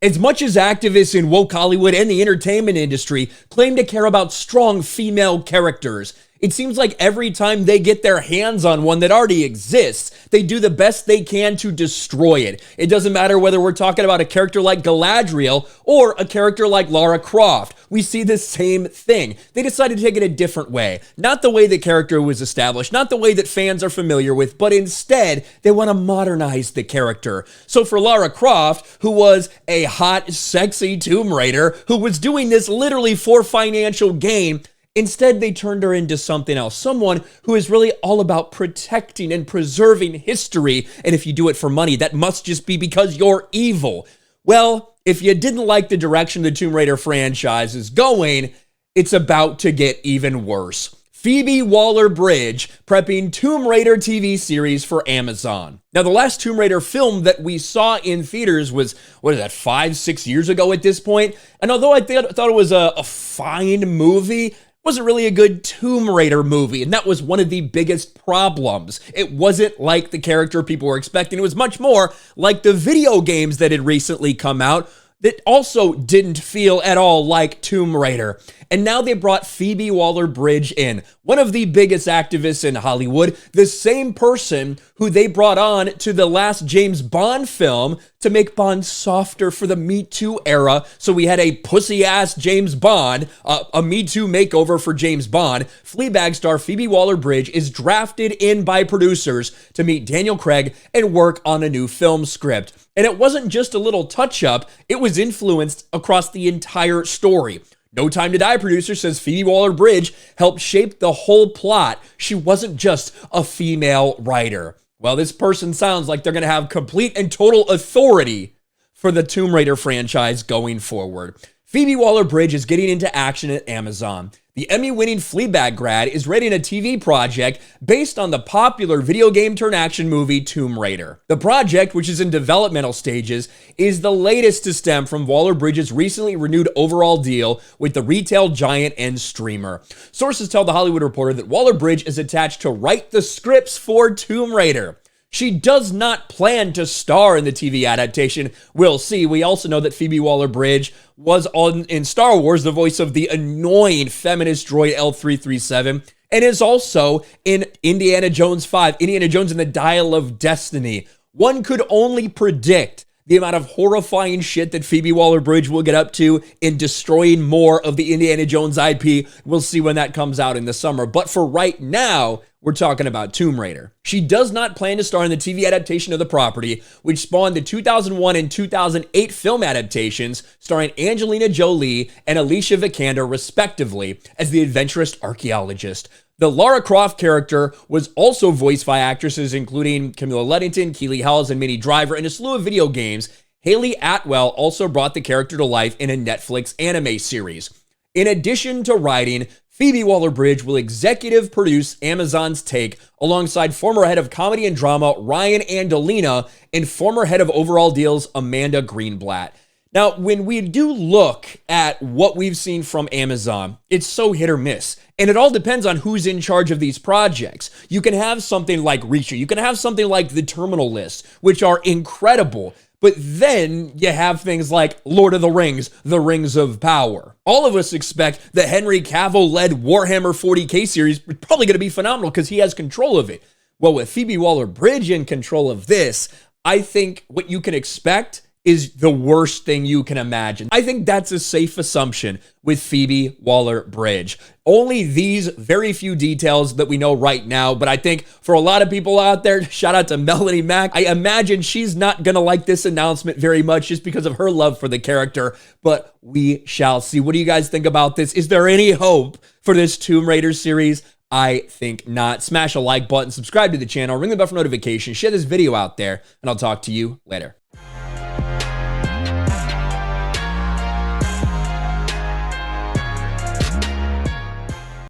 As much as activists in woke Hollywood and the entertainment industry claim to care about strong female characters, it seems like every time they get their hands on one that already exists, they do the best they can to destroy it. It doesn't matter whether we're talking about a character like Galadriel or a character like Lara Croft. We see the same thing. They decided to take it a different way. Not the way the character was established, not the way that fans are familiar with, but instead, they want to modernize the character. So for Lara Croft, who was a hot, sexy Tomb Raider, who was doing this literally for financial gain, instead, they turned her into something else, someone who is really all about protecting and preserving history, and if you do it for money, that must just be because you're evil. Well, if you didn't like the direction the Tomb Raider franchise is going, it's about to get even worse. Phoebe Waller-Bridge prepping Tomb Raider TV series for Amazon. Now, the last Tomb Raider film that we saw in theaters was, 5-6 years ago at this point? And although I thought it was a fine movie, wasn't really a good Tomb Raider movie, and that was one of the biggest problems. It wasn't like the character people were expecting. It was much more like the video games that had recently come out that also didn't feel at all like Tomb Raider. And now they brought Phoebe Waller-Bridge in, one of the biggest activists in Hollywood, the same person who they brought on to the last James Bond film to make Bond softer for the Me Too era. So we had a pussy-ass James Bond, a Me Too makeover for James Bond. Fleabag star Phoebe Waller-Bridge is drafted in by producers to meet Daniel Craig and work on a new film script. And it wasn't just a little touch-up, it was influenced across the entire story. No Time to Die producer says Phoebe Waller-Bridge helped shape the whole plot. She wasn't just a female writer. Well, this person sounds like they're going to have complete and total authority for the Tomb Raider franchise going forward. Phoebe Waller-Bridge is getting into action at Amazon. The Emmy-winning Fleabag grad is writing a TV project based on the popular video game turned action movie Tomb Raider. The project, which is in developmental stages, is the latest to stem from Waller-Bridge's recently renewed overall deal with the retail giant and streamer. Sources tell The Hollywood Reporter that Waller-Bridge is attached to write the scripts for Tomb Raider. She does not plan to star in the TV adaptation. We'll see. We also know that Phoebe Waller-Bridge was in Star Wars, the voice of the annoying feminist droid L337, and is also in Indiana Jones 5, Indiana Jones and the Dial of Destiny. One could only predict the amount of horrifying shit that Phoebe Waller-Bridge will get up to in destroying more of the Indiana Jones IP. We'll see when that comes out in the summer. But for right now, we're talking about Tomb Raider. She does not plan to star in the TV adaptation of the property, which spawned the 2001 and 2008 film adaptations starring Angelina Jolie and Alicia Vikander, respectively, as the adventurous archaeologist. The Lara Croft character was also voiced by actresses including Camilla Luddington, Keely Hawes, and Minnie Driver in a slew of video games. Haley Atwell also brought the character to life in a Netflix anime series. In addition to writing, Phoebe Waller-Bridge will executive produce Amazon's Take alongside former head of comedy and drama Ryan Andolina and former head of overall deals Amanda Greenblatt. Now, when we do look at what we've seen from Amazon, it's so hit or miss. And it all depends on who's in charge of these projects. You can have something like Reacher. You can have something like The Terminal List, which are incredible. But then you have things like Lord of the Rings of Power. All of us expect the Henry Cavill-led Warhammer 40K series is probably going to be phenomenal because he has control of it. Well, with Phoebe Waller-Bridge in control of this, I think what you can expect is the worst thing you can imagine. I think that's a safe assumption with Phoebe Waller-Bridge. Only these very few details that we know right now, but I think for a lot of people out there, shout out to Melanie Mack, I imagine she's not gonna like this announcement very much just because of her love for the character, but we shall see. What do you guys think about this? Is there any hope for this Tomb Raider series? I think not. Smash a like button, subscribe to the channel, ring the bell for notifications, share this video out there, and I'll talk to you later.